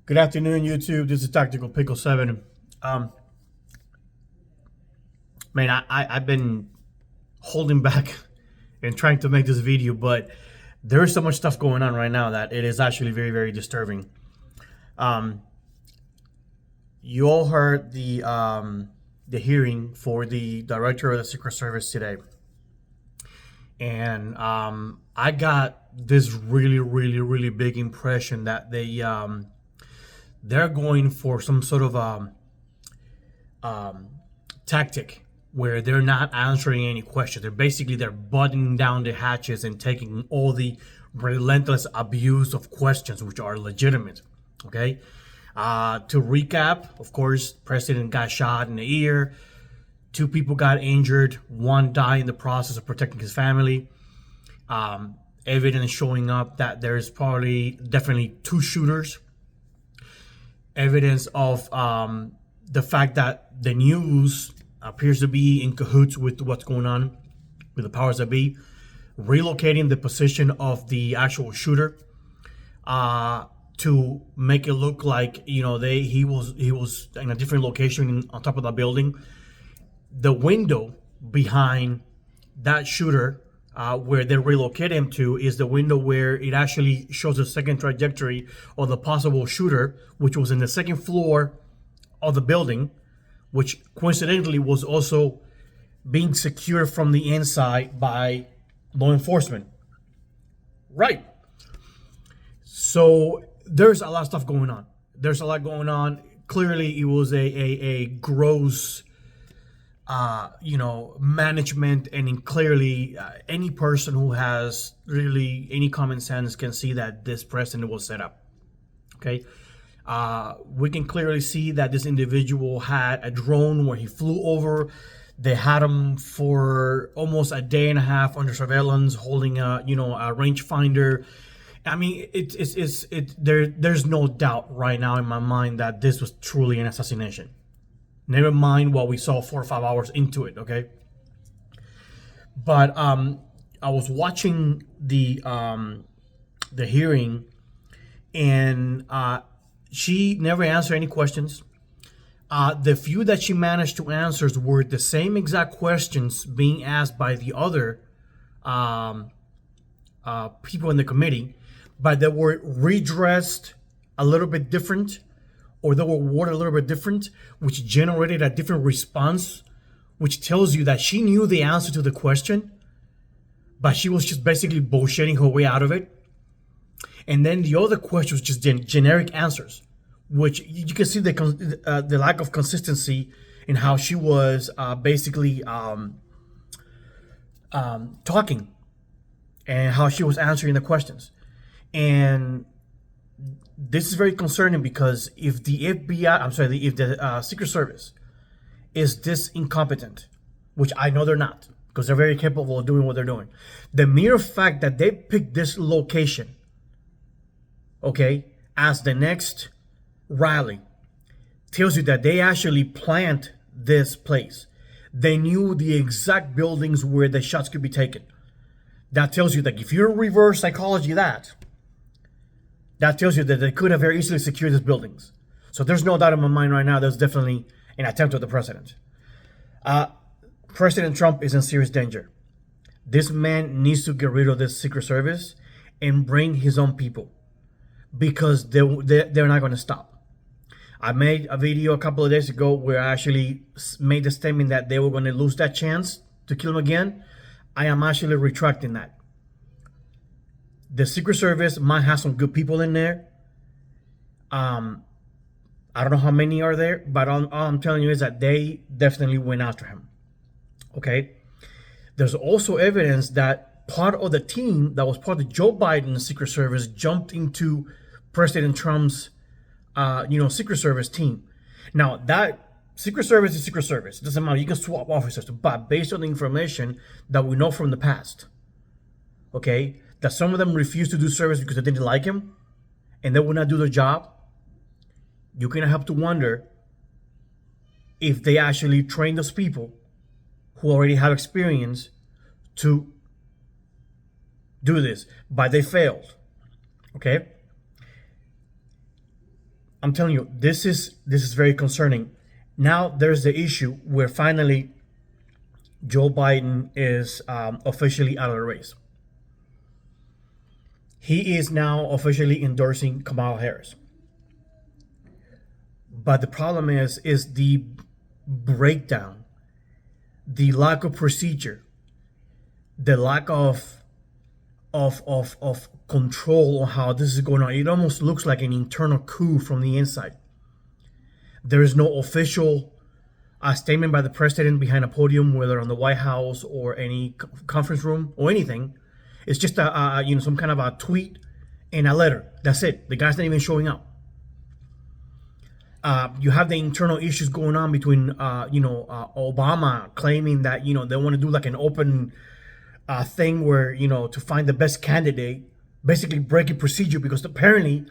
Good afternoon, YouTube. This is Tactical Pickle 7. Um, I've been holding back and trying to make this video, but there is so much stuff going on right now that it is actually very, very disturbing. Um, you all heard the hearing for the director of the Secret Service today, and I got this really, really, really big impression that they're going for some sort of tactic where they're not answering any questions. They're buttoning down the hatches and taking all the relentless abuse of questions, which are legitimate. Okay. To recap, of course, President got shot in the ear. 2 people got injured. 1 died in the process of protecting his family. Evidence showing up that there's definitely 2 shooters. Evidence of the fact that the news appears to be in cahoots with what's going on with the powers that be, relocating the position of the actual shooter to make it look like he was in a different location on top of the building. The window behind that shooter, where they relocate him to, is the window where it actually shows the second trajectory of the possible shooter, which was in the second floor of the building, which coincidentally was also being secured from the inside by law enforcement. Right. So there's a lot of stuff going on. There's a lot going on. Clearly, it was a gross management, and clearly any person who has really any common sense can see that this precedent was set up. Okay. We can clearly see that this individual had a drone where he flew over. They had him for almost a day and a half under surveillance, holding a rangefinder. I mean, there's no doubt right now in my mind that this was truly an assassination. Never mind what we saw 4 or 5 hours into it, okay? But I was watching the hearing, and she never answered any questions. The few that she managed to answer were the same exact questions being asked by the other people in the committee, but they were redressed a little bit different, or they were worded a little bit different, which generated a different response, which tells you that she knew the answer to the question, but she was just basically bullshitting her way out of it. And then the other question was just generic answers, which you can see the lack of consistency in how she was basically talking and how she was answering the questions. And this is very concerning, because if the if the Secret Service is this incompetent, which I know they're not, because they're very capable of doing what they're doing, the mere fact that they picked this location, okay, as the next rally, tells you that they actually planned this place. They knew the exact buildings where the shots could be taken. That tells you that if you reverse psychology, that tells you that they could have very easily secured these buildings. So there's no doubt in my mind right now there's definitely an attempt at the president. President Trump is in serious danger. This man needs to get rid of this Secret Service and bring his own people, because they're not going to stop. I made a video a couple of days ago where I actually made the statement that they were going to lose that chance to kill him again. I am actually retracting that. The Secret Service might have some good people in there. I don't know how many are there, but all I'm telling you is that they definitely went after him. Okay? There's also evidence that part of the team that was part of Joe Biden's Secret Service jumped into President Trump's Secret Service team. Now, that Secret Service is Secret Service. It doesn't matter. You can swap officers, but based on the information that we know from the past, okay, that some of them refused to do service because they didn't like him and they would not do their job, you can have to wonder if they actually trained those people who already have experience to do this, but they failed. Okay. I'm telling you, this is very concerning. Now there's the issue where finally Joe Biden is officially out of the race. He is now officially endorsing Kamala Harris. But the problem is the breakdown, the lack of procedure, the lack of control on how this is going on. It almost looks like an internal coup from the inside. There is no official statement by the president behind a podium, whether on the White House or any conference room or anything. It's just some kind of a tweet and a letter. That's it. The guy's not even showing up. You have the internal issues going on between Obama claiming that they want to do like an open thing where to find the best candidate, basically breaking procedure, because apparently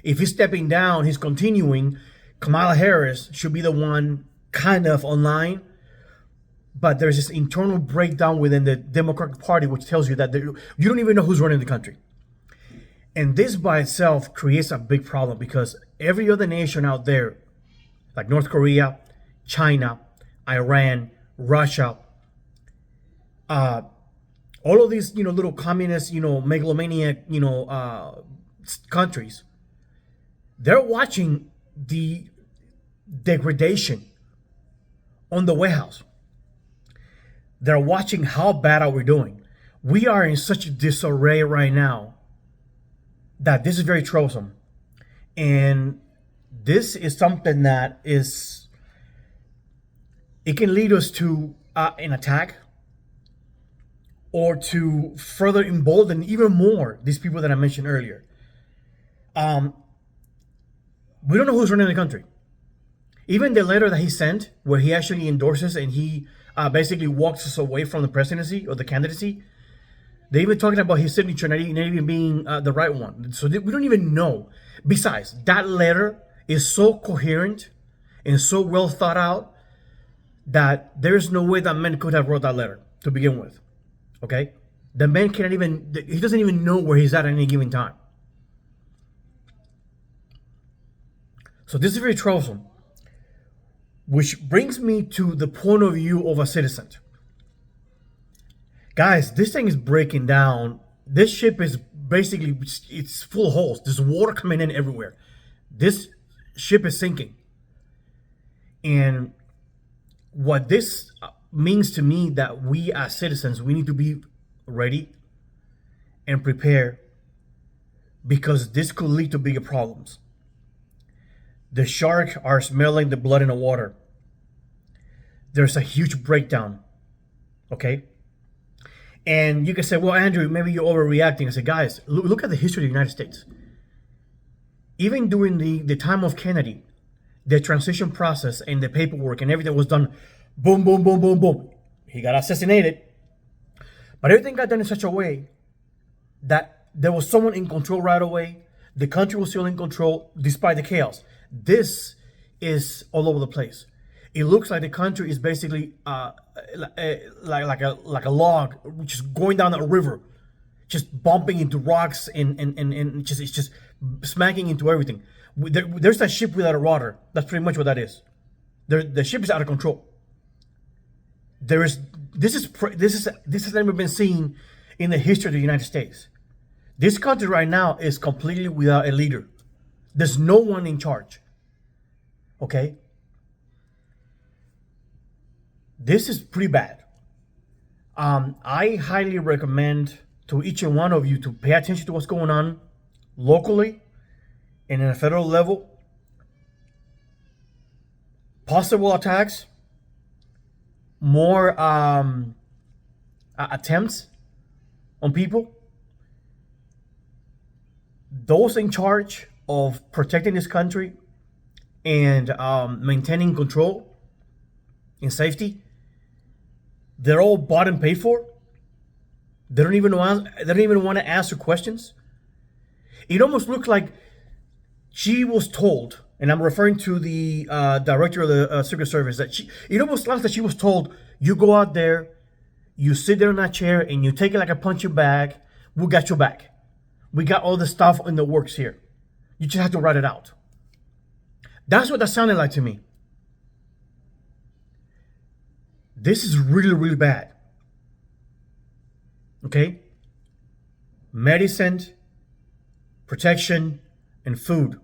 if he's stepping down, he's continuing. Kamala Harris should be the one kind of online, but there's this internal breakdown within the Democratic Party which tells you that you don't even know who's running the country. And this by itself creates a big problem, because every other nation out there, like North Korea, China, Iran, Russia, all of these little communist megalomaniac countries, they're watching the degradation on the White House. They're watching how bad are we doing. We are in such a disarray right now that this is very troublesome. And this is something that it can lead us to an attack, or to further embolden even more these people that I mentioned earlier. We don't know who's running the country. Even the letter that he sent, where he actually endorses and he basically walks us away from the presidency or the candidacy, they're even talking about his signature not even being the right one. So we don't even know. Besides, that letter is so coherent and so well thought out that there's no way that man could have wrote that letter to begin with. Okay? The man he doesn't even know where he's at any given time. So this is very troublesome. Which brings me to the point of view of a citizen. Guys, this thing is breaking down. This ship is basically, it's full of holes. There's water coming in everywhere. This ship is sinking. And what this means to me, that we as citizens, we need to be ready and prepare, because this could lead to bigger problems. The sharks are smelling the blood in the water. There's a huge breakdown. Okay? And you can say, well, Andrew, maybe you're overreacting. I say, guys, look at the history of the United States. Even during the time of Kennedy, the transition process and the paperwork and everything was done, boom, boom, boom, boom, boom. He got assassinated. But everything got done in such a way that there was someone in control right away. The country was still in control despite the chaos. This is all over the place. It looks like the country is basically like a log just going down a river, just bumping into rocks and it's just smacking into everything. There's that ship without a rudder. That's pretty much what that is. The ship is out of control. This has never been seen in the history of the United States. This country right now is completely without a leader. There's no one in charge. Okay? This is pretty bad. I highly recommend to each and one of you to pay attention to what's going on locally and in a federal level. Possible attacks, more attempts on people. Those in charge of protecting this country and maintaining control and safety, they're all bought and paid for. They don't even want to answer questions. It almost looks like she was told, and I'm referring to the director of the Secret Service, that it almost looks like she was told, you go out there, you sit there in that chair, and you take it like a punching bag. We got your back. We got all the stuff in the works here. You just have to write it out. That's what that sounded like to me. This is really, really bad. Okay? Medicine, protection, and food.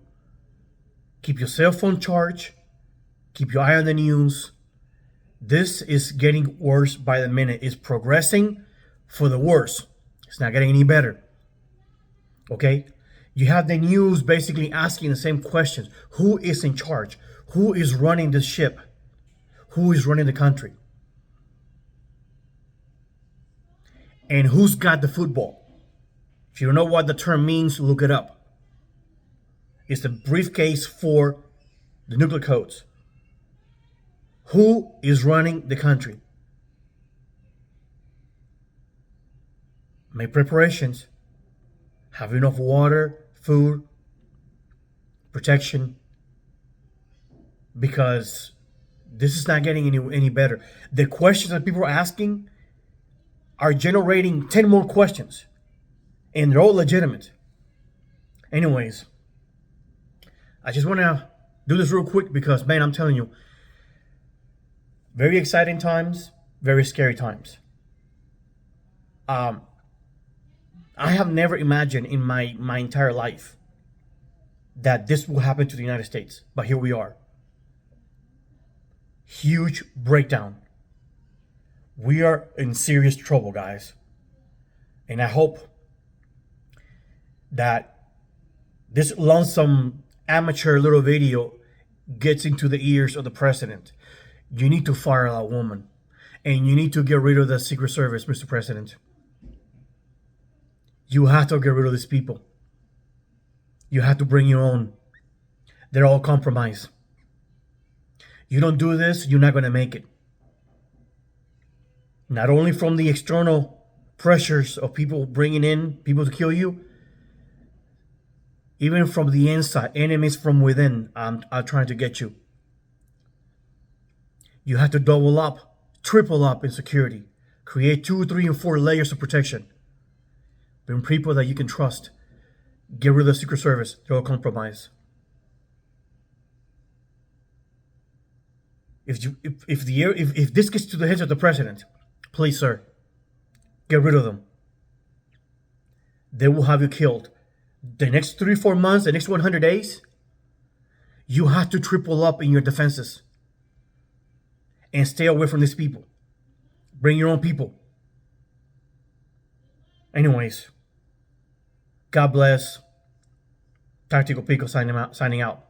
Keep your cell phone charged. Keep your eye on the news. This is getting worse by the minute. It's progressing for the worse. It's not getting any better. Okay? You have the news basically asking the same questions. Who is in charge? Who is running the ship? Who is running the country? And who's got the football? If you don't know what the term means, look it up. It's the briefcase for the nuclear codes. Who is running the country? Make preparations. Have enough water, food, protection. Because this is not getting any better. The questions that people are asking are generating 10 more questions. And they're all legitimate. Anyways, I just want to do this real quick because, man, I'm telling you, very exciting times, very scary times. I have never imagined in my entire life that this will happen to the United States, but here we are. Huge breakdown. We are in serious trouble, guys. And I hope that this lonesome amateur little video gets into the ears of the president. You need to fire that woman. And you need to get rid of the Secret Service, Mr. President. You have to get rid of these people. You have to bring your own. They're all compromised. You don't do this, you're not going to make it. Not only from the external pressures of people bringing in people to kill you, even from the inside, enemies from within are trying to get you. You have to double up, triple up in security. Create 2, 3, and 4 layers of protection. Bring people that you can trust. Get rid of the Secret Service. They're all compromised. If this gets to the heads of the president, please, sir, get rid of them. They will have you killed. The next 3, 4 months, the next 100 days, you have to triple up in your defenses. And stay away from these people. Bring your own people. Anyways, God bless. Tactical Pico signing out.